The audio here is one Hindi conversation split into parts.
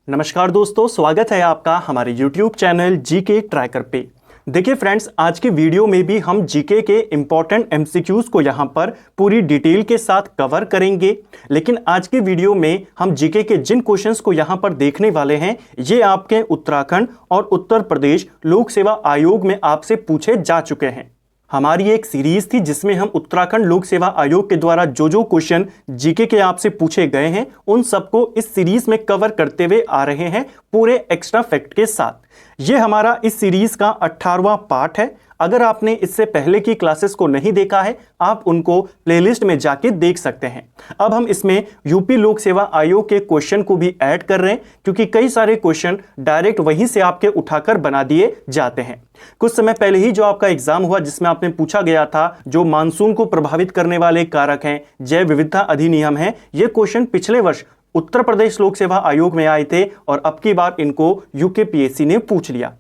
नमस्कार दोस्तों, स्वागत है आपका हमारे YouTube चैनल जीके ट्रैकर पे। देखिए फ्रेंड्स, आज की वीडियो में भी हम जीके के इंपॉर्टेंट एमसीक्यूज को यहाँ पर पूरी डिटेल के साथ कवर करेंगे। लेकिन आज की वीडियो में हम जीके के जिन क्वेश्चंस को यहाँ पर देखने वाले हैं, ये आपके उत्तराखंड और उत्तर प्रदेश लोक सेवा आयोग में आपसे पूछे जा चुके हैं। हमारी एक सीरीज थी जिसमें हम उत्तराखंड लोक सेवा आयोग के द्वारा जो क्वेश्चन जीके के आपसे पूछे गए हैं उन सबको इस सीरीज में कवर करते हुए आ रहे हैं पूरे एक्स्ट्रा फैक्ट के साथ। ये हमारा इस सीरीज का 18वां पार्ट है। अगर आपने इससे पहले की क्लासेस को नहीं देखा है, आप उनको प्लेलिस्ट में जाके देख सकते हैं। अब हम इसमें यूपी लोक सेवा आयोग के क्वेश्चन को भी ऐड कर रहे हैं, क्योंकि कई सारे क्वेश्चन डायरेक्ट वहीं से आपके उठाकर बना दिए जाते हैं। कुछ समय पहले ही जो आपका एग्जाम हुआ जिसमें आपने पूछा गया था जो मानसून को प्रभावित करने वाले कारक हैं, जैव विविधता अधिनियम है, ये क्वेश्चन पिछले वर्ष उत्तर प्रदेश लोक सेवा आयोग में आए थे और अब की बार इनको यूकेपीएससी ने पूछ लिया।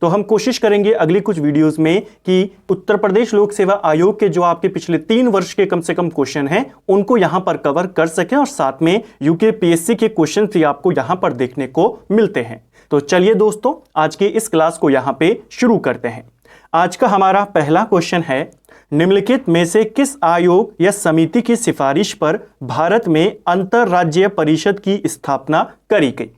तो हम कोशिश करेंगे अगली कुछ वीडियोस में कि उत्तर प्रदेश लोक सेवा आयोग के जो आपके पिछले 3 वर्ष के कम से कम क्वेश्चन हैं उनको यहां पर कवर कर सकें और साथ में यूकेपीएससी के क्वेश्चन भी आपको यहां पर देखने को मिलते हैं। तो चलिए दोस्तों, आज की इस क्लास को यहां पे शुरू करते हैं। आज का हमारा पहला क्वेश्चन है, निम्नलिखित में से किस आयोग या समिति की सिफारिश पर भारत में अंतरराज्यीय परिषद की स्थापना करी गई?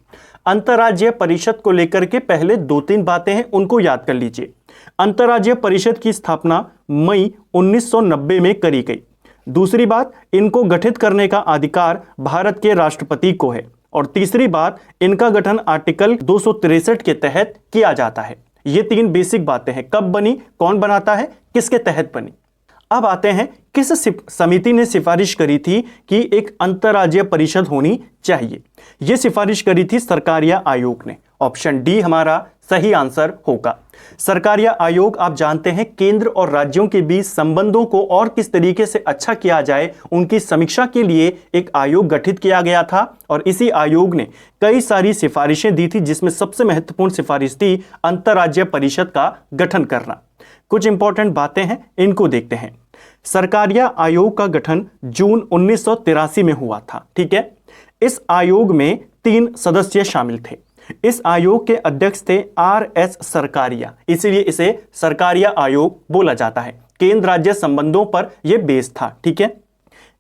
अंतरराज्यीय परिषद को लेकर के पहले 2-3 बातें हैं, उनको याद कर लीजिए। अंतरराज्यीय परिषद की स्थापना मई 1990 में करी गई। दूसरी बात, इनको गठित करने का अधिकार भारत के राष्ट्रपति को है। और तीसरी बात, इनका गठन आर्टिकल 263 के तहत किया जाता है। ये 3 बेसिक बातें हैं। कब बनी, कौन बनाता है, किसके तहत बनी। अब आते हैं किस समिति ने सिफारिश करी थी कि एक अंतरराज्यीय परिषद होनी चाहिए। यह सिफारिश करी थी सरकारिया आयोग ने। ऑप्शन डी हमारा सही आंसर होगा। सरकारिया आयोग आप जानते हैं केंद्र और राज्यों के बीच संबंधों को और किस तरीके से अच्छा किया जाए उनकी समीक्षा के लिए एक आयोग गठित किया गया था और इसी आयोग ने कई सारी सिफारिशें दी थी, जिसमें सबसे महत्वपूर्ण सिफारिश थी अंतरराज्यीय परिषद का गठन करना। कुछ इंपॉर्टेंट बातें हैं, इनको देखते हैं। सरकारिया आयोग का गठन जून 1983 में हुआ था। ठीक है। इस आयोग में 3 सदस्य शामिल थे। इस आयोग के अध्यक्ष थे RS सरकारिया, इसलिए इसे सरकारिया आयोग बोला जाता है। केंद्र राज्य संबंधों पर यह बेस था। ठीक है।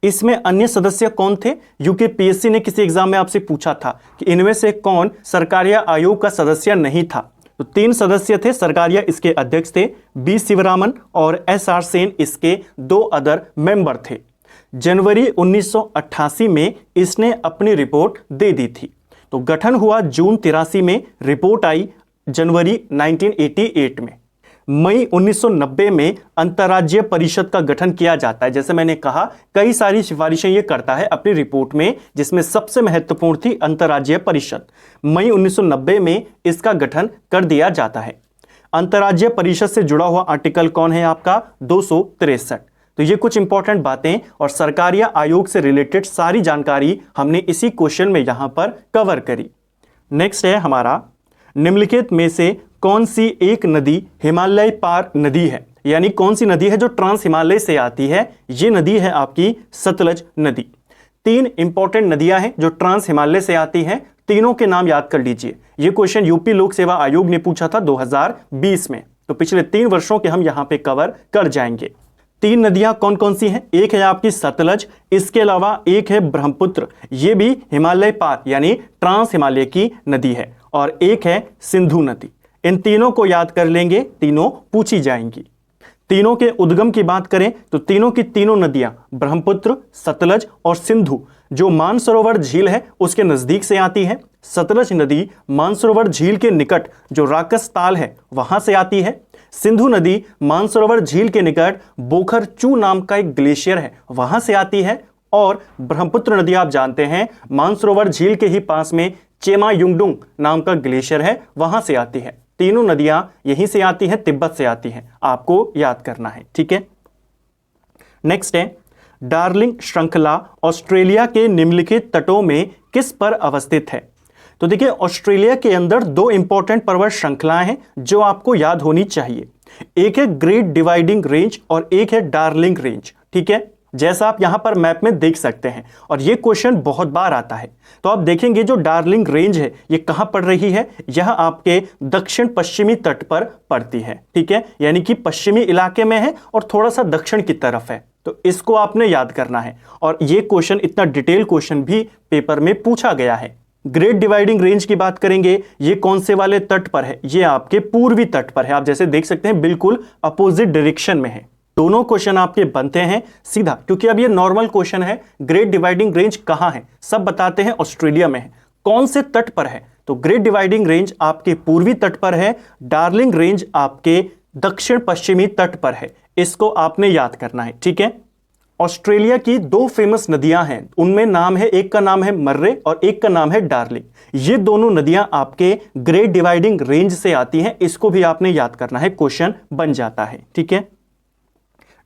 इसमें अन्य सदस्य कौन थे? यूकेपीएससी ने किसी एग्जाम में आपसे पूछा था कि इनमें से कौन सरकारिया आयोग का सदस्य नहीं था। तो 3 सदस्य थे। सरकारिया इसके अध्यक्ष थे, बी शिवरामन और SR सेन इसके 2 अदर मेंबर थे। जनवरी 1988 में इसने अपनी रिपोर्ट दे दी थी। तो गठन हुआ जून 83 में, रिपोर्ट आई जनवरी 1988 में। मई 1990 में अंतरराज्यीय परिषद का गठन किया जाता है। जैसे मैंने कहा, कई सारी सिफारिशें ये करता है अपनी रिपोर्ट में, जिसमें सबसे महत्वपूर्ण थी अंतरराज्यीय परिषद। मई 1990 में इसका गठन कर दिया जाता है। अंतरराज्यीय परिषद से जुड़ा हुआ आर्टिकल कौन है आपका? 263। तो ये कुछ इंपॉर्टेंट बातें और सरकारिया आयोग से रिलेटेड सारी जानकारी हमने इसी क्वेश्चन में यहां पर कवर करी। नेक्स्ट है हमारा, निम्नलिखित में से कौन सी एक नदी हिमालय पार नदी है? यानी कौन सी नदी है जो ट्रांस हिमालय से आती है? ये नदी है आपकी सतलज नदी। 3 इंपॉर्टेंट नदियां हैं जो ट्रांस हिमालय से आती हैं। तीनों के नाम याद कर लीजिए। ये क्वेश्चन यूपी लोक सेवा आयोग ने पूछा था 2020 में। तो पिछले 3 वर्षों के हम यहां पे कवर कर जाएंगे। 3 नदियां कौन कौन सी हैं? एक है आपकी सतलज, इसके अलावा एक है ब्रह्मपुत्र, ये भी हिमालय पार यानी ट्रांस हिमालय की नदी है, और एक है सिंधु नदी। इन तीनों को याद कर लेंगे, तीनों पूछी जाएंगी। तीनों के उद्गम की बात करें तो तीनों की तीनों नदियां ब्रह्मपुत्र, सतलज और सिंधु जो मानसरोवर झील है उसके नजदीक से आती है। सतलज नदी मानसरोवर झील के निकट जो राकस ताल है वहां से आती है। सिंधु नदी मानसरोवर झील के निकट बोखरचू नाम का एक ग्लेशियर है वहां से आती है। और ब्रह्मपुत्र नदी आप जानते हैं मानसरोवर झील के ही पास में चेमा युंगडुंग नाम का ग्लेशियर है वहां से आती है। तीनों नदियां यहीं से आती हैं, तिब्बत से आती हैं, आपको याद करना है। ठीक है। नेक्स्ट है, डार्लिंग श्रृंखला ऑस्ट्रेलिया के निम्नलिखित तटों में किस पर अवस्थित है? तो देखिए, ऑस्ट्रेलिया के अंदर 2 इंपॉर्टेंट पर्वत श्रृंखलाएं हैं जो आपको याद होनी चाहिए। एक है ग्रेट डिवाइडिंग रेंज और एक है डार्लिंग रेंज। ठीक है। जैसा आप यहाँ पर मैप में देख सकते हैं। और ये क्वेश्चन बहुत बार आता है। तो आप देखेंगे जो डार्लिंग रेंज है ये कहाँ पड़ रही है, यह आपके दक्षिण पश्चिमी तट पर पड़ती है, ठीक है, यानी कि पश्चिमी इलाके में है और थोड़ा सा दक्षिण की तरफ है। तो इसको आपने याद करना है। और ये क्वेश्चन, इतना डिटेल क्वेश्चन भी पेपर में पूछा गया है। ग्रेट डिवाइडिंग रेंज की बात करेंगे, ये कौन से वाले तट पर है, ये आपके पूर्वी तट पर है। आप जैसे देख सकते हैं बिल्कुल अपोजिट डायरेक्शन में है। दोनों क्वेश्चन आपके बनते हैं सीधा, क्योंकि अब ये नॉर्मल क्वेश्चन है। ग्रेट डिवाइडिंग रेंज कहां है, सब बताते हैं ऑस्ट्रेलिया में है। कौन से तट पर है, तो ग्रेट डिवाइडिंग रेंज आपके पूर्वी तट पर है, डार्लिंग रेंज आपके दक्षिण पश्चिमी तट पर है। इसको आपने याद करना है, ठीक है। ऑस्ट्रेलिया की दो फेमस नदियां हैं, उनमें नाम है, एक का नाम है मर्रे और एक का नाम है डार्लिंग। ये दोनों नदियां आपके ग्रेट डिवाइडिंग रेंज से आती हैं। इसको भी आपने याद करना है, क्वेश्चन बन जाता है, ठीक है।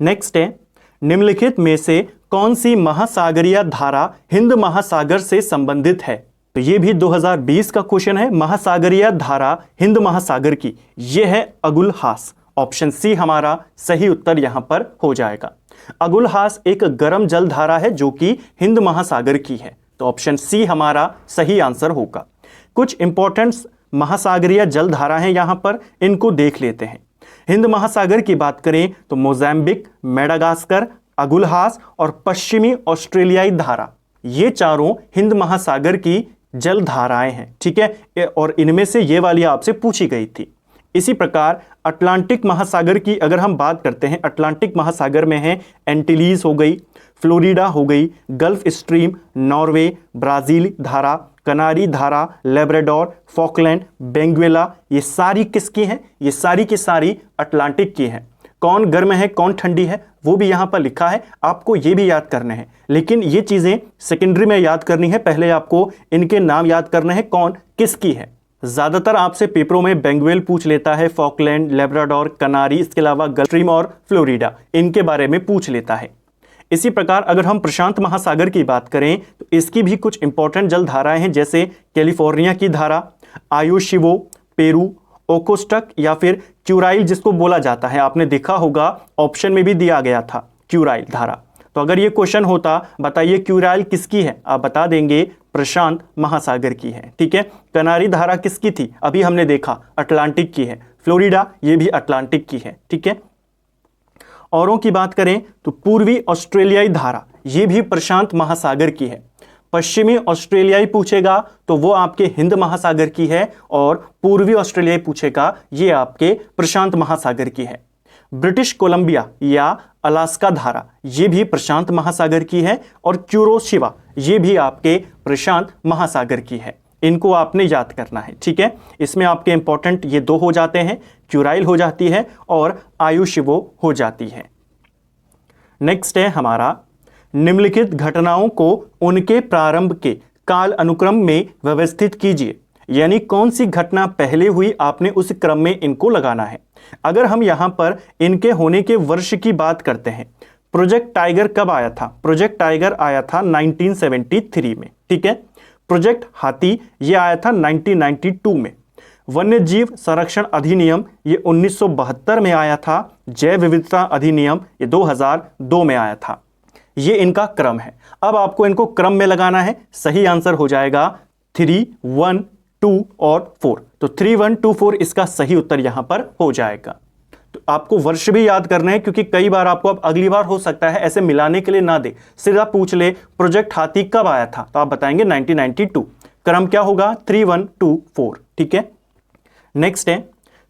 नेक्स्ट है, निम्नलिखित में से कौन सी महासागरीय धारा हिंद महासागर से संबंधित है। तो ये भी 2020 का क्वेश्चन है। महासागरीय धारा हिंद महासागर की, यह है अगुलहास। ऑप्शन सी हमारा सही उत्तर यहां पर हो जाएगा। अगुलहास एक गर्म जल धारा है जो कि हिंद महासागर की है। तो ऑप्शन सी हमारा सही आंसर होगा। कुछ इंपॉर्टेंट महासागरीय जल धारा हैं यहां पर, इनको देख लेते हैं। हिंद महासागर की बात करें तो मोजाम्बिक, मेडागास्कर, अगुलहास और पश्चिमी ऑस्ट्रेलियाई धारा, ये चारों हिंद महासागर की जल धाराएं हैं, ठीक है। और इनमें से ये वाली आपसे पूछी गई थी। इसी प्रकार अटलांटिक महासागर की अगर हम बात करते हैं, अटलांटिक महासागर में है एंटिलीज हो गई, फ्लोरिडा हो गई, गल्फ स्ट्रीम, नॉर्वे, ब्राजील धारा, कनारी धारा, लेब्राडोर, फॉकलैंड, बेंगुएला, ये सारी किसकी हैं, ये सारी की सारी अटलांटिक की हैं। कौन गर्म है कौन ठंडी है वो भी यहाँ पर लिखा है, आपको ये भी याद करने हैं। लेकिन ये चीज़ें सेकेंडरी में याद करनी है, पहले आपको इनके नाम याद करने हैं कौन किसकी है। ज़्यादातर आपसे पेपरों में बेंगुएल पूछ लेता है, फॉकलैंड, लेब्राडोर, कनारी, इसके अलावा गल्फ स्ट्रीम और फ्लोरिडा, इनके बारे में पूछ लेता है। इसी प्रकार अगर हम प्रशांत महासागर की बात करें तो इसकी भी कुछ इंपॉर्टेंट जल धाराएं हैं, जैसे कैलिफोर्निया की धारा, आयोशिवो, पेरू, ओकोस्टक या फिर क्यूराइल जिसको बोला जाता है। आपने देखा होगा ऑप्शन में भी दिया गया था क्यूराइल धारा। तो अगर ये क्वेश्चन होता, बताइए क्यूराइल किसकी है, आप बता देंगे प्रशांत महासागर की है, ठीक है। कनारी धारा किसकी थी, अभी हमने देखा अटलांटिक की है। फ्लोरिडा ये भी अटलांटिक की है, ठीक है। औरों की बात करें तो पूर्वी ऑस्ट्रेलियाई धारा, ये भी प्रशांत महासागर की है। पश्चिमी ऑस्ट्रेलियाई पूछेगा तो वो आपके हिंद महासागर की है, और पूर्वी ऑस्ट्रेलियाई पूछेगा ये आपके प्रशांत महासागर की है। ब्रिटिश कोलंबिया या अलास्का धारा, ये भी प्रशांत महासागर की है, और क्यूरोशिवा ये भी आपके प्रशांत महासागर की है। इनको आपने याद करना है, ठीक है। इसमें आपके इंपॉर्टेंट ये दो हो जाते हैं, क्यूराइल हो जाती है और आयुशिवो हो जाती है। नेक्स्ट है हमारा, निम्नलिखित घटनाओं को उनके प्रारंभ के काल अनुक्रम में व्यवस्थित कीजिए। यानी कौन सी घटना पहले हुई, आपने उस क्रम में इनको लगाना है। अगर हम यहां पर इनके होने के वर्ष की बात करते हैं, प्रोजेक्ट टाइगर कब आया था, प्रोजेक्ट टाइगर आया था 1973 में, ठीक है। प्रोजेक्ट हाथी ये आया था 1992 में। वन्य जीव संरक्षण अधिनियम ये 1972 में आया था। जैव विविधता अधिनियम ये 2002 में आया था। ये इनका क्रम है। अब आपको इनको क्रम में लगाना है। सही आंसर हो जाएगा 3, 1, 2 और 4। तो 3, 1, 2, 4 इसका सही उत्तर यहां पर हो जाएगा। तो आपको वर्ष भी याद करना है, क्योंकि कई बार आपको अब अगली बार हो सकता है ऐसे मिलाने के लिए ना दे, सीधा पूछ ले प्रोजेक्ट हाथी कब आया था, तो आप बताएंगे 1992। क्रम क्या होगा 3, 1, 2, 4, ठीक है। नेक्स्ट है,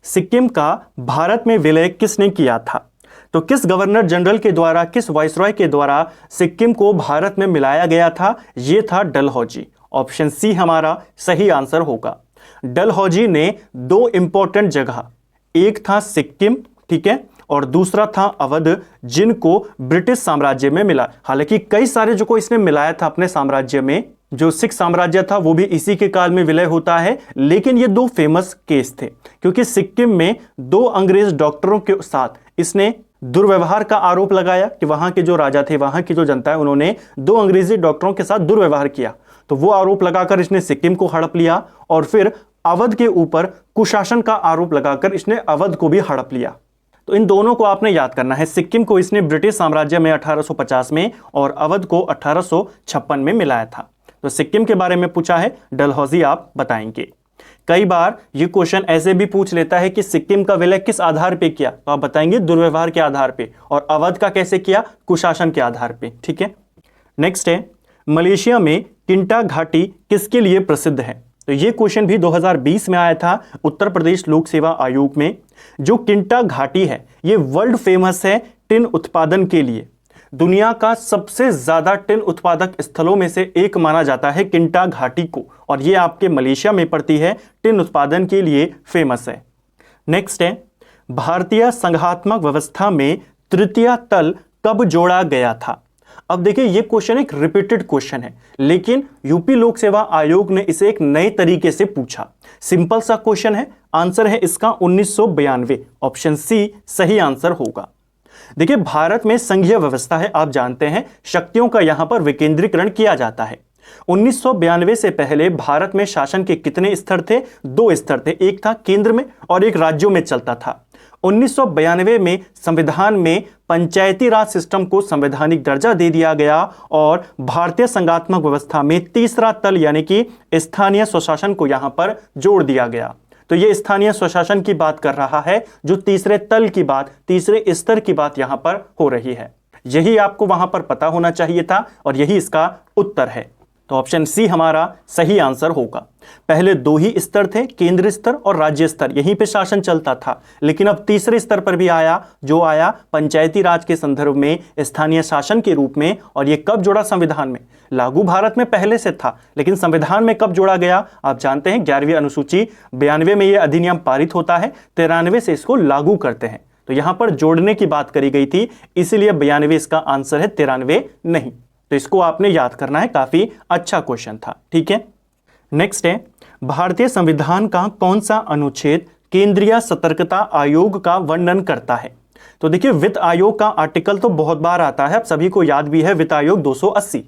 सिक्किम का भारत में विलय किसने किया था। तो किस गवर्नर जनरल के द्वारा, किस वाइसरॉय के द्वारा सिक्किम को भारत में मिलाया गया था, यह था डलहौजी। ऑप्शन सी हमारा सही आंसर होगा। डलहौजी ने दो इंपॉर्टेंट जगह, एक था सिक्किम, ठीक है, और दूसरा था अवध, जिनको ब्रिटिश साम्राज्य में मिला। हालांकि कई सारे जो को इसने मिलाया था अपने साम्राज्य में, जो सिख साम्राज्य था वो भी इसी के काल में विलय होता है। लेकिन ये दो फेमस केस थे, क्योंकि सिक्किम में 2 अंग्रेज डॉक्टरों के साथ इसने दुर्व्यवहार का आरोप लगाया कि वहां के जो राजा थे, वहां की जो जनता है, उन्होंने 2 अंग्रेजी डॉक्टरों के साथ दुर्व्यवहार किया। तो वो आरोप लगाकर इसने सिक्किम को हड़प लिया, और फिर अवध के ऊपर कुशासन का आरोप लगाकर इसने अवध को भी हड़प लिया। तो इन दोनों को आपने याद करना है। सिक्किम को इसने ब्रिटिश साम्राज्य में 1850 में और अवध को 1856 में मिलाया था। तो सिक्किम के बारे में पूछा है, डलहौजी आप बताएंगे। कई बार ये क्वेश्चन ऐसे भी पूछ लेता है कि सिक्किम का विलय किस आधार पे किया, तो आप बताएंगे दुर्व्यवहार के आधार पे, और अवध का कैसे किया, कुशासन के आधार पे। ठीक है, नेक्स्ट है, मलेशिया में किंटा घाटी किसके लिए प्रसिद्ध है? तो ये क्वेश्चन भी 2020 में आया था उत्तर प्रदेश लोक सेवा आयोग में। जो किंटा घाटी है ये वर्ल्ड फेमस है टिन उत्पादन के लिए। दुनिया का सबसे ज्यादा टिन उत्पादक स्थलों में से एक माना जाता है किंटा घाटी को, और ये आपके मलेशिया में पड़ती है, टिन उत्पादन के लिए फेमस है। नेक्स्ट है, भारतीय संघात्मक व्यवस्था में तृतीय तल कब जोड़ा गया था? अब देखिए ये क्वेश्चन एक रिपीटेड क्वेश्चन है, लेकिन यूपी लोक सेवा आयोग ने इसे एक नए तरीके से पूछा। सिंपल सा क्वेश्चन है, आंसर है इसका 1992, ऑप्शन सी सही आंसर होगा। देखिए भारत में संघीय व्यवस्था है, आप जानते हैं, शक्तियों का यहां पर विकेंद्रीकरण किया जाता है। 1992 से पहले भारत में शासन के कितने स्तर थे? 2 स्तर थे, एक था केंद्र में और एक राज्यों में चलता था। 1992 में संविधान में पंचायती राज सिस्टम को संवैधानिक दर्जा दे दिया गया और भारतीय संघात्मक व्यवस्था में तीसरा तल यानी कि स्थानीय स्वशासन को यहां पर जोड़ दिया गया। तो ये स्थानीय स्वशासन की बात कर रहा है, जो तीसरे तल की बात, तीसरे स्तर की बात यहां पर हो रही है। यही आपको वहां पर पता होना चाहिए था और यही इसका उत्तर है। तो ऑप्शन सी हमारा सही आंसर होगा। पहले 2 ही स्तर थे, केंद्र स्तर और राज्य स्तर, यहीं पे शासन चलता था, लेकिन अब तीसरे स्तर पर भी आया, जो आया पंचायती राज के संदर्भ में स्थानीय शासन के रूप में। और ये कब जोड़ा? संविधान में। लागू भारत में पहले से था, लेकिन संविधान में कब जोड़ा गया? आप जानते हैं 11वीं अनुसूची 92 में यह अधिनियम पारित होता है, 93 से इसको लागू करते हैं। तो यहां पर जोड़ने की बात करी गई थी, इसीलिए 92 इसका आंसर है, 93 नहीं। तो इसको आपने याद करना है, काफी अच्छा क्वेश्चन था। ठीक है, नेक्स्ट है, भारतीय संविधान का कौन सा अनुच्छेद केंद्रीय सतर्कता आयोग का वर्णन करता है? तो देखिए वित्त आयोग का आर्टिकल तो बहुत बार आता है, अब सभी को याद भी है, वित्त आयोग 280।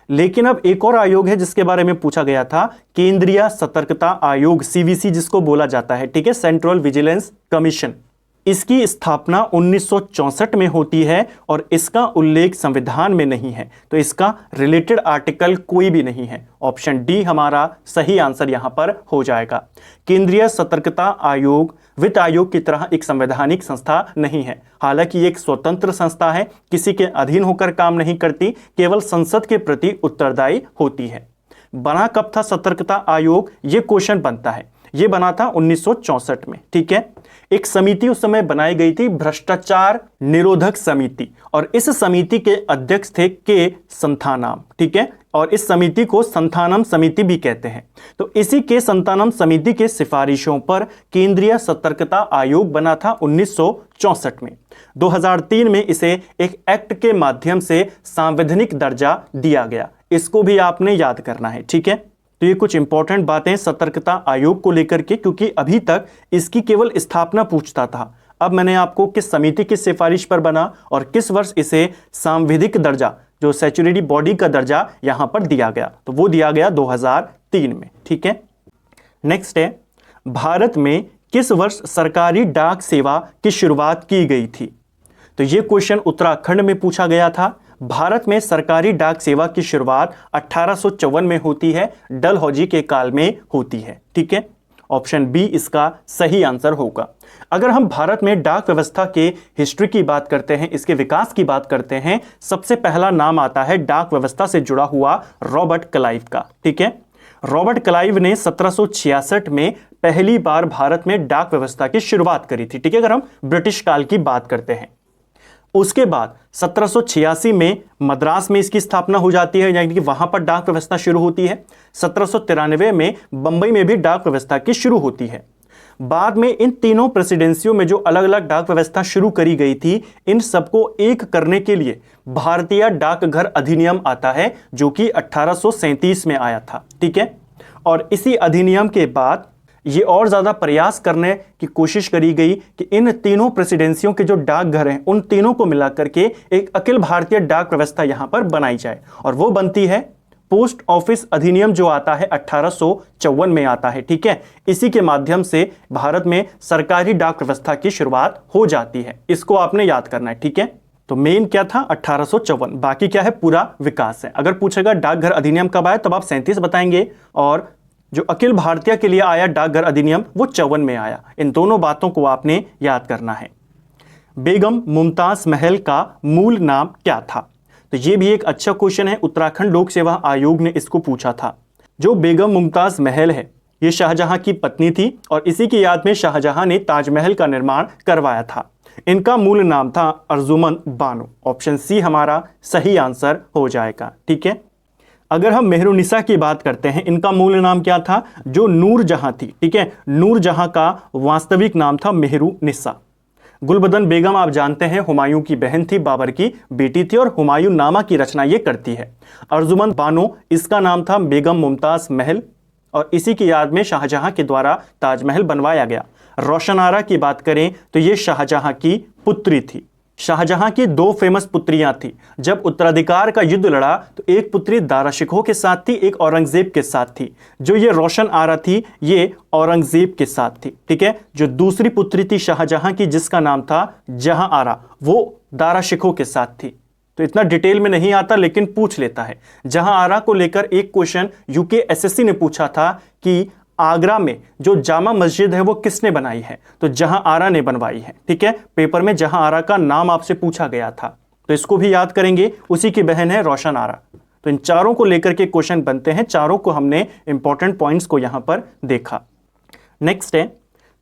लेकिन अब एक और आयोग है जिसके बारे में पूछा गया था, केंद्रीय सतर्कता आयोग, सीवीसी जिसको बोला जाता है। ठीक है, सेंट्रल विजिलेंस कमीशन। इसकी स्थापना 1964 में होती है और इसका उल्लेख संविधान में नहीं है, तो इसका रिलेटेड आर्टिकल कोई भी नहीं है। ऑप्शन डी हमारा सही आंसर यहां पर हो जाएगा। केंद्रीय सतर्कता आयोग वित्त आयोग की तरह एक संवैधानिक संस्था नहीं है, हालांकि ये एक स्वतंत्र संस्था है, किसी के अधीन होकर काम नहीं करती, केवल संसद के प्रति उत्तरदायी होती है। बना कब था सतर्कता आयोग? ये क्वेश्चन बनता है। ये बना था 1964 में। ठीक है, एक समिति उस समय बनाई गई थी, भ्रष्टाचार निरोधक समिति, और इस समिति के अध्यक्ष थे के संथानम। ठीक है, और इस समिति को संथानम समिति भी कहते हैं। तो इसी के संथानम समिति के सिफारिशों पर केंद्रीय सतर्कता आयोग बना था 1964 में। 2003 में इसे एक एक्ट के माध्यम से संवैधानिक दर्जा दिया गया। इसको भी आपने याद करना है। ठीक है, तो ये कुछ इंपॉर्टेंट बातें सतर्कता आयोग को लेकर के, क्योंकि अभी तक इसकी केवल स्थापना पूछता था। अब मैंने आपको किस समिति की सिफारिश पर बना और किस वर्ष इसे सांविधिक दर्जा, जो स्टैट्यूटरी बॉडी का दर्जा यहां पर दिया गया, तो वो दिया गया 2003 में। ठीक है, नेक्स्ट है, भारत में किस वर्ष सरकारी डाक सेवा की शुरुआत की गई थी? तो ये क्वेश्चन उत्तराखंड में पूछा गया था। भारत में सरकारी डाक सेवा की शुरुआत 1854 में होती है, डलहौजी के काल में होती है। ठीक है, ऑप्शन बी इसका सही आंसर होगा। अगर हम भारत में डाक व्यवस्था के हिस्ट्री की बात करते हैं, इसके विकास की बात करते हैं, सबसे पहला नाम आता है डाक व्यवस्था से जुड़ा हुआ रॉबर्ट क्लाइव का। ठीक है, रॉबर्ट क्लाइव ने 1766 में पहली बार भारत में डाक व्यवस्था की शुरुआत करी थी। ठीक है, अगर हम ब्रिटिश काल की बात करते हैं। उसके बाद 1786 में मद्रास में इसकी स्थापना हो जाती है, यानी कि वहां पर डाक व्यवस्था शुरू होती है। 1793 में बंबई में भी डाक व्यवस्था की शुरू होती है। बाद में इन तीनों प्रेसिडेंसियों में जो अलग अलग डाक व्यवस्था शुरू करी गई थी, इन सबको एक करने के लिए भारतीय डाकघर अधिनियम आता है, जो कि 1837 में आया था। ठीक है, और इसी अधिनियम के बाद ये और ज्यादा प्रयास करने की कोशिश करी गई कि इन तीनों प्रेसिडेंसियों के जो डाकघर हैं, उन तीनों को मिलाकर के एक अखिल भारतीय डाक व्यवस्था यहां पर बनाई जाए, और वो बनती है पोस्ट ऑफिस अधिनियम जो आता है 1854 में आता है, ठीक है। इसी के माध्यम से भारत में सरकारी डाक व्यवस्था की शुरुआत हो जाती है। इसको आपने याद करना है, ठीक है। तो मेन क्या था 1854, बाकी क्या है पूरा विकास है। अगर पूछेगा डाकघर अधिनियम कब आया तब आप 37 बताएंगे, और जो अखिल भारतीय के लिए आया डाकघर अधिनियम वो 54 में आया। इन दोनों बातों को आपने याद करना है। बेगम मुमताज महल का मूल नाम क्या था? तो ये भी एक अच्छा क्वेश्चन है, उत्तराखंड लोक सेवा आयोग ने इसको पूछा था। जो बेगम मुमताज महल है ये शाहजहां की पत्नी थी और इसी की याद में शाहजहां ने ताजमहल का निर्माण करवाया था। इनका मूल नाम था अर्जुमन बानो। ऑप्शन सी हमारा सही आंसर हो जाएगा, ठीक है। अगर हम मेहरुनिसा की बात करते हैं, इनका मूल नाम क्या था? जो नूरजहां थी, ठीक है। नूरजहां का वास्तविक नाम था मेहरुनिसा। गुलबदन बेगम आप जानते हैं हुमायूं की बहन थी, बाबर की बेटी थी और हुमायूं नामा की रचना ये करती है। अर्जुमन बानो इसका नाम था बेगम मुमताज महल और इसी की याद में शाहजहां के द्वारा ताजमहल बनवाया गया। रोशन आरा की बात करें तो ये शाहजहां की पुत्री थी। शाहजहां की दो फेमस पुत्रियां थी। जब उत्तराधिकार का युद्ध लड़ा तो एक पुत्री दारा शिकोह के साथ थी, एक औरंगजेब के साथ थी। जो ये रोशन आरा थी ये औरंगजेब के साथ थी, ठीक है। जो दूसरी पुत्री थी शाहजहां की जिसका नाम था जहां आरा, वो दारा शिकोह के साथ थी। तो इतना डिटेल में नहीं आता लेकिन पूछ लेता है। जहां आरा को लेकर एक क्वेश्चन यूकेएसएससी ने पूछा था कि आगरा में जो जामा मस्जिद है वो किसने बनाई है? तो जहां आरा ने बनवाई है, ठीक है। पेपर में जहां आरा का नाम आपसे पूछा गया था, तो इसको भी याद करेंगे। उसी की बहन है रोशन आरा। तो इन चारों को लेकर के क्वेश्चन बनते हैं। चारों को हमने इंपॉर्टेंट पॉइंट्स को यहां पर देखा। नेक्स्ट है,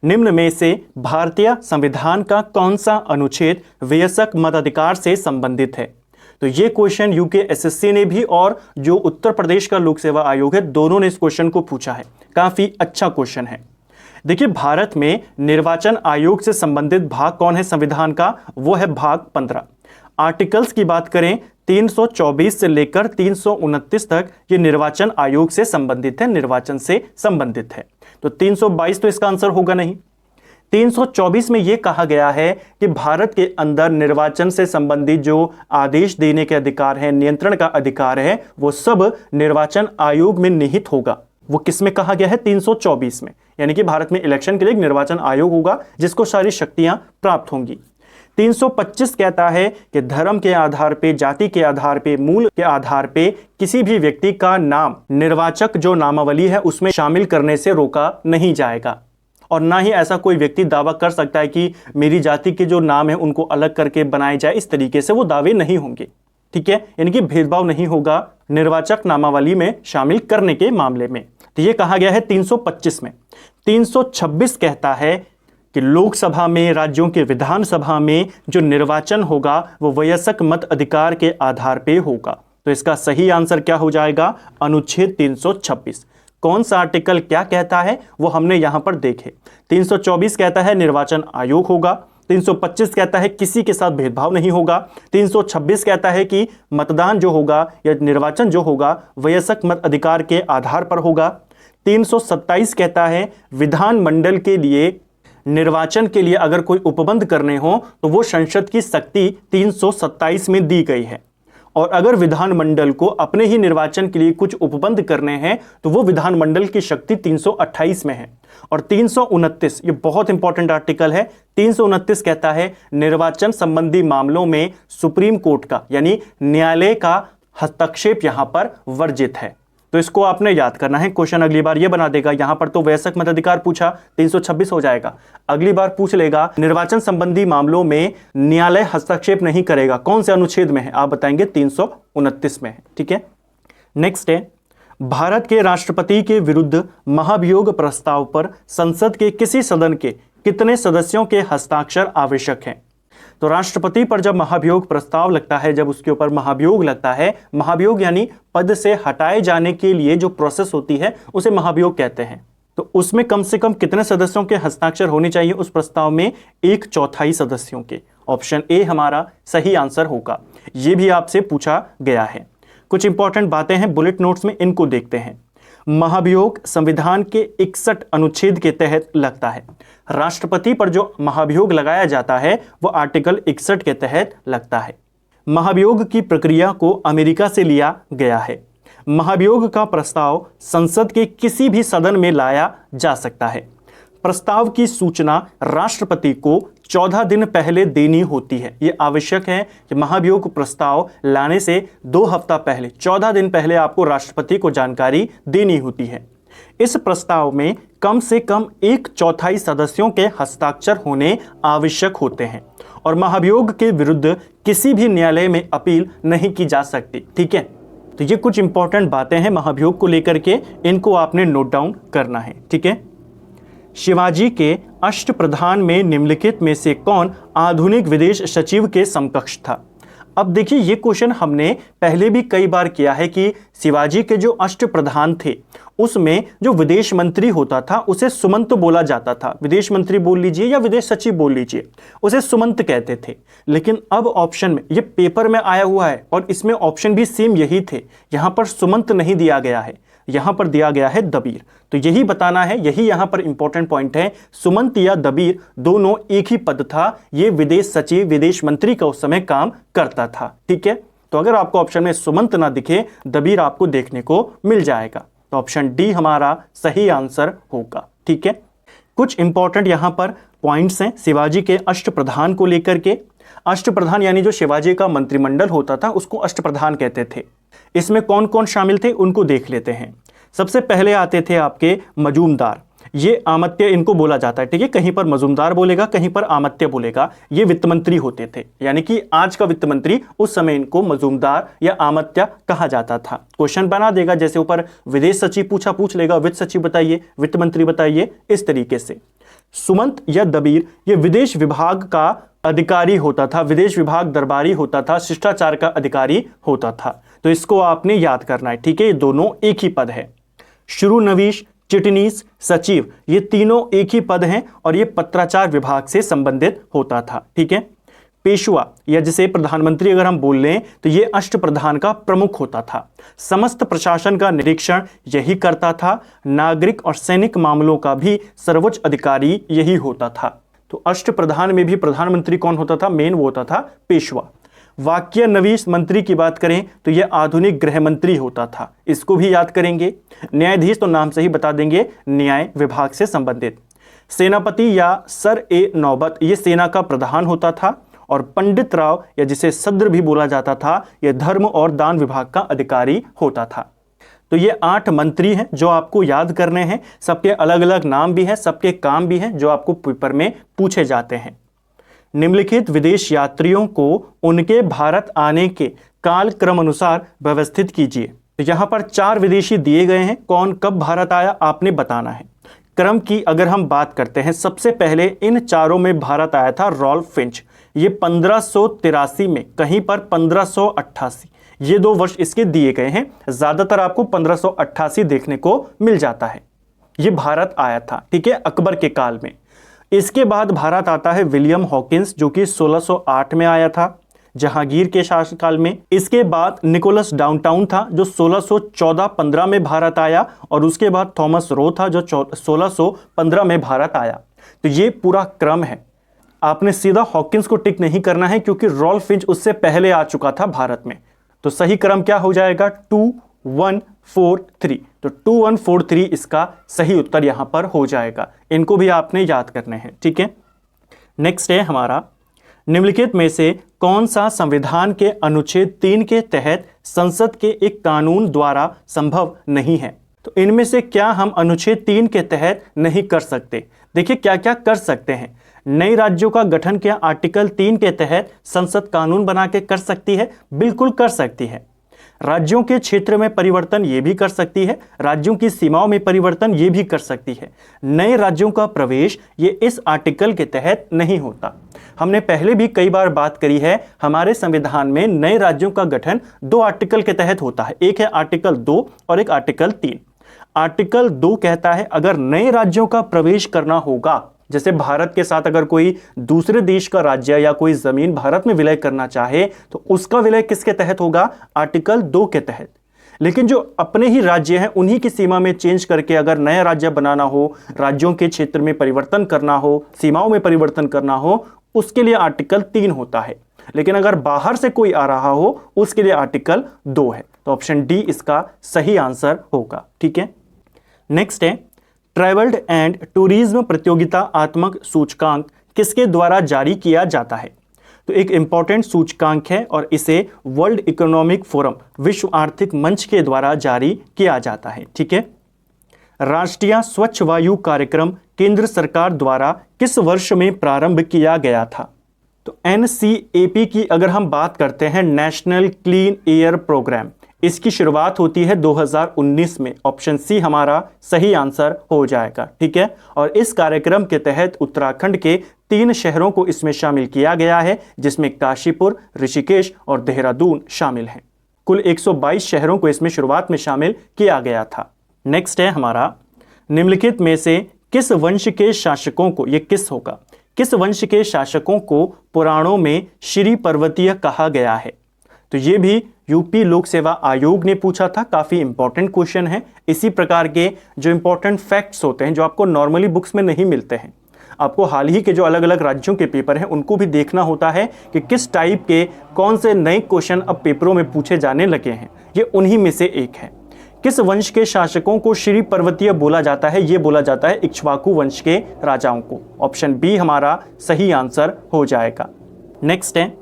निम्न में से भारतीय संविधान का कौन सा अनुच्छेद वयस्क मताधिकार से संबंधित है? तो ये क्वेश्चन यूकेएसएससी ने भी और जो उत्तर प्रदेश का लोक सेवा आयोग है दोनों ने इस क्वेश्चन को पूछा है। काफी अच्छा क्वेश्चन है। देखिए, भारत में निर्वाचन आयोग से संबंधित भाग कौन है संविधान का? वो है भाग 15। आर्टिकल्स की बात करें 324 से लेकर 329 तक ये निर्वाचन आयोग से संबंधित है, निर्वाचन से संबंधित है। तो 322 तो इसका आंसर होगा नहीं। 324 में यह कहा गया है कि भारत के अंदर निर्वाचन से संबंधित जो आदेश देने के अधिकार है, नियंत्रण का अधिकार है, वो सब निर्वाचन आयोग में निहित होगा। वो किस में कहा गया है? 324 में। यानी कि भारत में इलेक्शन के लिए एक निर्वाचन आयोग होगा जिसको सारी शक्तियां प्राप्त होंगी। 325 कहता है कि धर्म के आधार पे, जाति के आधार पे, मूल के आधार पे किसी भी व्यक्ति का नाम निर्वाचक जो नामावली है उसमें शामिल करने से रोका नहीं जाएगा और ना ही ऐसा कोई व्यक्ति दावा कर सकता है कि मेरी जाति के जो नाम है उनको अलग करके बनाए जाए। इस तरीके से वो दावे नहीं होंगे, ठीक है। यानी कि भेदभाव नहीं होगा निर्वाचक नामावली में शामिल करने के मामले में। तो ये कहा गया है 325 में। 326 कहता है कि लोकसभा में, राज्यों के विधानसभा में जो निर्वाचन होगा वो वयस्क मत अधिकार के आधार पे होगा। तो इसका सही आंसर क्या हो जाएगा? अनुच्छेद 326। कौन सा आर्टिकल क्या कहता है वो हमने यहां पर देखे। 324 कहता है निर्वाचन आयोग होगा, 325 कहता है किसी के साथ भेदभाव नहीं होगा, 326 कहता है कि मतदान जो होगा या निर्वाचन जो होगा वयस्क मत अधिकार के आधार पर होगा, 327 कहता है विधानमंडल के लिए, निर्वाचन के लिए अगर कोई उपबंध करने हो तो वो संसद की शक्ति 327 में दी गई है, और अगर विधानमंडल को अपने ही निर्वाचन के लिए कुछ उपबंध करने हैं तो वो विधानमंडल की शक्ति 328 में है। और 329 ये बहुत इंपॉर्टेंट आर्टिकल है। 329 कहता है निर्वाचन संबंधी मामलों में सुप्रीम कोर्ट का यानी न्यायालय का हस्तक्षेप यहां पर वर्जित है। तो इसको आपने याद करना है। क्वेश्चन अगली बार ये बना देगा, यहां पर तो वयस्क मताधिकार पूछा 326 हो जाएगा, अगली बार पूछ लेगा निर्वाचन संबंधी मामलों में न्यायालय हस्तक्षेप नहीं करेगा, कौन से अनुच्छेद में है? आप बताएंगे 329 में है, ठीक है। नेक्स्ट है, भारत के राष्ट्रपति के विरुद्ध महाभियोग प्रस्ताव पर संसद के किसी सदन के कितने सदस्यों के हस्ताक्षर आवश्यक हैं? तो राष्ट्रपति पर जब महाभियोग प्रस्ताव लगता है, जब उसके ऊपर महाभियोग लगता है, महाभियोग यानी पद से हटाए जाने के लिए जो प्रोसेस होती है उसे महाभियोग कहते हैं। तो उसमें कम से कम कितने सदस्यों के हस्ताक्षर होने चाहिए उस प्रस्ताव में? 1/4 सदस्यों के। ऑप्शन ए हमारा सही आंसर होगा। यह भी आपसे पूछा गया है। कुछ इंपॉर्टेंट बातें हैं बुलेट नोट्स में, इनको देखते हैं। महाभियोग संविधान के 61 अनुच्छेद के तहत लगता है। राष्ट्रपति पर जो महाभियोग लगाया जाता है वो आर्टिकल 61 के तहत लगता है। महाभियोग की प्रक्रिया को अमेरिका से लिया गया है। महाभियोग का प्रस्ताव संसद के किसी भी सदन में लाया जा सकता है। प्रस्ताव की सूचना राष्ट्रपति को 14 दिन पहले देनी होती है। यह आवश्यक है कि महाभियोग प्रस्ताव लाने से 2 हफ्ता पहले 14 दिन पहले आपको राष्ट्रपति को जानकारी देनी होती है। इस प्रस्ताव में कम से कम 1/4 सदस्यों के हस्ताक्षर होने आवश्यक होते हैं और महाभियोग के विरुद्ध किसी भी न्यायालय में अपील नहीं की जा सकती। ठीक है, तो ये कुछ इंपॉर्टेंट बातें हैं महाभियोग को लेकर के, इनको आपने नोट डाउन करना है। ठीक है, शिवाजी के अष्टप्रधान में निम्नलिखित में से कौन आधुनिक विदेश सचिव के समकक्ष था? अब देखिए, ये क्वेश्चन हमने पहले भी कई बार किया है कि शिवाजी के जो अष्टप्रधान थे उसमें जो विदेश मंत्री होता था उसे सुमंत बोला जाता था। विदेश मंत्री बोल लीजिए या विदेश सचिव बोल लीजिए, उसे सुमंत कहते थे। लेकिन अब ऑप्शन में, ये पेपर में आया हुआ है और इसमें ऑप्शन भी सेम यही थे, यहां पर सुमंत नहीं दिया गया है, यहां पर दिया गया है दबीर। तो यही बताना है, यही यहां पर इंपॉर्टेंट पॉइंट है, सुमंत या दबीर दोनों एक ही पद था। ये विदेश सचिव, विदेश मंत्री का उस समय काम करता था। ठीक है, तो अगर आपको ऑप्शन में सुमंत ना दिखे, दबीर आपको देखने को मिल जाएगा। तो ऑप्शन डी हमारा सही आंसर होगा। ठीक है, कुछ इंपॉर्टेंट यहां पर पॉइंट्स हैं शिवाजी के अष्टप्रधान को लेकर के। अष्टप्रधान यानी जो शिवाजी का मंत्रिमंडल होता था उसको अष्टप्रधान कहते थे। इसमें कौन कौन शामिल थे उनको देख लेते हैं। सबसे पहले आते थे आपके मजूमदार, ये आमत्य इनको बोला जाता है। ठीक है, कहीं पर मजूमदार बोलेगा, कहीं पर आमत्य बोलेगा। ये वित्त मंत्री होते थे, यानी कि आज का वित्त मंत्री, उस समय इनको मजूमदार या आमत्य कहा जाता था। क्वेश्चन बना देगा, जैसे ऊपर विदेश सचिव पूछ लेगा, वित्त सचिव बताइए, वित्त मंत्री बताइए, इस तरीके से। सुमंत या दबीर ये विदेश विभाग का अधिकारी होता था, विदेश विभाग दरबारी होता था, शिष्टाचार का अधिकारी होता था। तो इसको आपने याद करना है। ठीक है, ये दोनों एक ही पद है। शुरू-नवीश, चिटनीस, सचिव, ये तीनों एक ही पद हैं और ये पत्राचार विभाग से संबंधित होता था। ठीक है, पेशवा या जिसे प्रधानमंत्री अगर हम बोल लें तो ये अष्टप्रधान का प्रमुख होता था। समस्त प्रशासन का निरीक्षण यही करता था। नागरिक और सैनिक मामलों का भी सर्वोच्च अधिकारी यही होता था। तो अष्टप्रधान में भी प्रधानमंत्री कौन होता था? मेन वो होता था पेशवा। वाक्य नवीस मंत्री की बात करें तो यह आधुनिक गृह मंत्री होता था, इसको भी याद करेंगे। न्यायाधीश तो नाम से ही बता देंगे, न्याय विभाग से संबंधित। सेनापति या सर ए नौबत ये सेना का प्रधान होता था। और पंडित राव या जिसे सद्र भी बोला जाता था, यह धर्म और दान विभाग का अधिकारी होता था। तो ये 8 मंत्री हैं जो आपको याद करने हैं। सबके अलग अलग नाम भी हैं, सबके काम भी हैं जो आपको पेपर में पूछे जाते हैं। निम्नलिखित विदेश यात्रियों को उनके भारत आने के कालक्रम अनुसार व्यवस्थित कीजिए। तो यहाँ पर 4 विदेशी दिए गए हैं, कौन कब भारत आया आपने बताना है। क्रम की अगर हम बात करते हैं, सबसे पहले इन चारों में भारत आया था रॉल्फ फिंच, ये 1583 में, कहीं पर 1588, ये 2 वर्ष इसके दिए गए हैं। ज्यादातर आपको 1588 देखने को मिल जाता है। ये भारत आया था, ठीक है, अकबर के काल में। इसके बाद भारत आता है विलियम हॉकिंस जो कि 1608 में आया था जहांगीर के शासनकाल में। इसके बाद निकोलस डाउनटाउन था जो 1614-15 में भारत आया, और उसके बाद थॉमस रो था जो 1615 में भारत आया। तो ये पूरा क्रम है। आपने सीधा हॉकिंस को टिक नहीं करना है क्योंकि रॉल्फ फिंच उससे पहले आ चुका था भारत में। तो सही क्रम क्या हो जाएगा? 2143। तो 2143 इसका सही उत्तर यहां पर हो जाएगा। इनको भी आपने याद करने हैं, ठीक है। नेक्स्ट है हमारा, निम्नलिखित में से कौन सा संविधान के अनुच्छेद 3 के तहत संसद के एक कानून द्वारा संभव नहीं है? तो इनमें से क्या हम अनुच्छेद 3 के तहत नहीं कर सकते? देखिए क्या क्या कर सकते हैं। नए राज्यों का गठन क्या आर्टिकल 3 के तहत संसद कानून बना के कर सकती है? बिल्कुल कर सकती है। राज्यों के क्षेत्र में परिवर्तन ये भी कर सकती है, राज्यों की सीमाओं में परिवर्तन ये भी कर सकती है। नए राज्यों का प्रवेश ये इस आर्टिकल के तहत नहीं होता। हमने पहले भी कई बार बात करी है, हमारे संविधान में नए राज्यों का गठन 2 आर्टिकल के तहत होता है। एक है आर्टिकल 2 और एक आर्टिकल 3। आर्टिकल 2 कहता है अगर नए राज्यों का प्रवेश करना होगा, जैसे भारत के साथ अगर कोई दूसरे देश का राज्य या कोई जमीन भारत में विलय करना चाहे तो उसका विलय किसके तहत होगा? आर्टिकल 2 के तहत। लेकिन जो अपने ही राज्य हैं उन्हीं की सीमा में चेंज करके अगर नया राज्य बनाना हो, राज्यों के क्षेत्र में परिवर्तन करना हो, सीमाओं में परिवर्तन करना हो, उसके लिए आर्टिकल 3 होता है। लेकिन अगर बाहर से कोई आ रहा हो उसके लिए आर्टिकल 2 है। तो ऑप्शन डी इसका सही आंसर होगा। ठीक है, नेक्स्ट है ट्रैवल्ड एंड टूरिज्म प्रतियोगितात्मक सूचकांक किसके द्वारा जारी किया जाता है? तो एक इंपॉर्टेंट सूचकांक है और इसे वर्ल्ड इकोनॉमिक फोरम विश्व आर्थिक मंच के द्वारा जारी किया जाता है। ठीक है, राष्ट्रीय स्वच्छ वायु कार्यक्रम केंद्र सरकार द्वारा किस वर्ष में प्रारंभ किया गया था? तो NCAP की अगर हम बात करते हैं, नेशनल क्लीन एयर प्रोग्राम, इसकी शुरुआत होती है 2019 में। ऑप्शन सी हमारा सही आंसर हो जाएगा। ठीक है, और इस कार्यक्रम के तहत उत्तराखंड के 3 शहरों को इसमें शामिल किया गया है, जिसमें काशीपुर, ऋषिकेश और देहरादून शामिल हैं। कुल 122 शहरों को इसमें शुरुआत में शामिल किया गया था। नेक्स्ट है हमारा, निम्नलिखित में से किस वंश के शासकों को, ये किस होगा, किस वंश के शासकों को पुराणों में श्री पर्वतीय कहा गया है? तो ये भी यूपी लोक सेवा आयोग ने पूछा था, काफी इंपॉर्टेंट क्वेश्चन है। इसी प्रकार के जो इंपॉर्टेंट फैक्ट्स होते हैं जो आपको नॉर्मली बुक्स में नहीं मिलते हैं, आपको हाल ही के जो अलग अलग राज्यों के पेपर हैं उनको भी देखना होता है कि किस टाइप के कौन से नए क्वेश्चन अब पेपरों में पूछे जाने लगे हैं। ये उन्हीं में से एक है। किस वंश के शासकों को श्री पर्वतीय बोला जाता है? ये बोला जाता है इक्ष्वाकु वंश के राजाओं को। ऑप्शन बी हमारा सही आंसर हो जाएगा। नेक्स्ट है,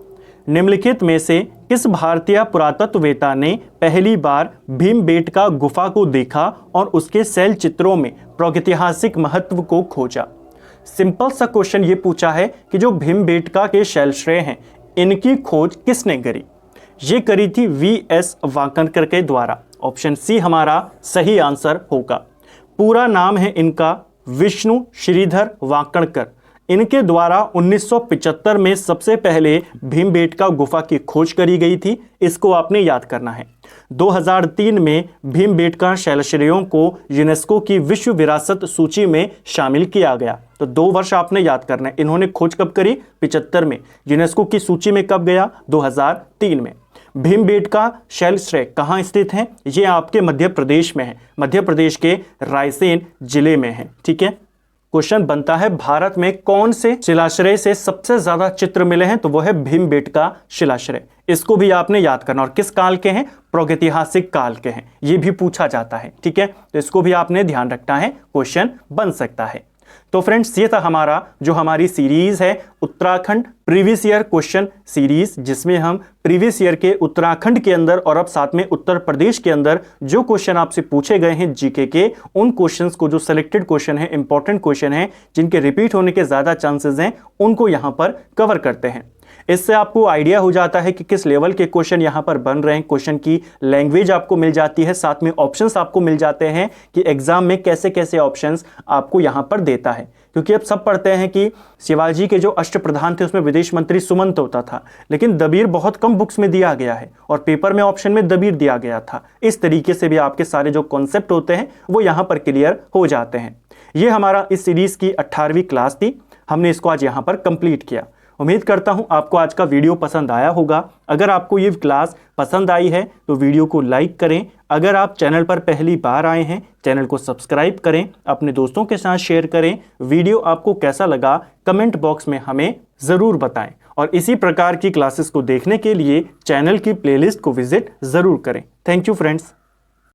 निम्नलिखित में से किस भारतीय पुरातत्ववेत्ता ने पहली बार भीमबेटका गुफा को देखा और उसके शैल चित्रों में प्रागैतिहासिक महत्व को खोजा? सिंपल सा क्वेश्चन ये पूछा है कि जो भीमबेटका के शैलश्रेय हैं, इनकी खोज किसने करी? ये करी थी VS वाकणकर के द्वारा। ऑप्शन सी हमारा सही आंसर होगा। पूरा नाम है इनका विष्णु श्रीधर वाकणकर। इनके द्वारा 1975 में सबसे पहले भीमबेटका गुफा की खोज करी गई थी। इसको आपने याद करना है। 2003 में भीमबेटका शैलश्रेयों को यूनेस्को की विश्व विरासत सूची में शामिल किया गया। तो 2 वर्ष आपने याद करना है। इन्होंने खोज कब करी? 75 में। यूनेस्को की सूची में कब गया? 2003 में। भीमबेटका शैलश्रेय कहाँ स्थित हैं? ये आपके मध्य प्रदेश में है। मध्य प्रदेश के रायसेन जिले में है। ठीक है, क्वेश्चन बनता है भारत में कौन से शिलाश्रय से सबसे ज्यादा चित्र मिले हैं? तो वो है भीमबेटका शिलाश्रय। इसको भी आपने याद करना। और किस काल के हैं? प्रागैतिहासिक काल के हैं। ये भी पूछा जाता है। ठीक है, तो इसको भी आपने ध्यान रखना है, क्वेश्चन बन सकता है। तो फ्रेंड्स, ये था हमारा जो हमारी सीरीज है Uttarakhand previous year question series, जिसमें हम प्रीवियस ईयर के उत्तराखंड के अंदर और अब साथ में उत्तर प्रदेश के अंदर जो क्वेश्चन आपसे पूछे गए हैं जीके के, उन क्वेश्चंस को, जो सिलेक्टेड क्वेश्चन है, इंपॉर्टेंट क्वेश्चन है, जिनके रिपीट होने के ज्यादा चांसेस हैं, उनको यहां पर कवर करते हैं। इससे आपको आइडिया हो जाता है कि किस लेवल के क्वेश्चन यहां पर बन रहे हैं। क्वेश्चन की लैंग्वेज आपको मिल जाती है, साथ में ऑप्शंस आपको मिल जाते हैं कि एग्जाम में कैसे कैसे ऑप्शंस आपको यहां पर देता है। क्योंकि अब सब पढ़ते हैं कि शिवाजी के जो अष्टप्रधान थे उसमें विदेश मंत्री सुमंत होता था, लेकिन दबीर बहुत कम बुक्स में दिया गया है और पेपर में ऑप्शन में दबीर दिया गया था। इस तरीके से भी आपके सारे जो कॉन्सेप्ट होते हैं वो यहां पर क्लियर हो जाते हैं। ये हमारा इस सीरीज की 18वीं क्लास थी। हमने इसको आज यहां पर कंप्लीट किया। उम्मीद करता हूं आपको आज का वीडियो पसंद आया होगा। अगर आपको ये क्लास पसंद आई है तो वीडियो को लाइक करें। अगर आप चैनल पर पहली बार आए हैं, चैनल को सब्सक्राइब करें, अपने दोस्तों के साथ शेयर करें। वीडियो आपको कैसा लगा कमेंट बॉक्स में हमें ज़रूर बताएं। और इसी प्रकार की क्लासेस को देखने के लिए चैनल की प्लेलिस्ट को विजिट ज़रूर करें। Thank you friends.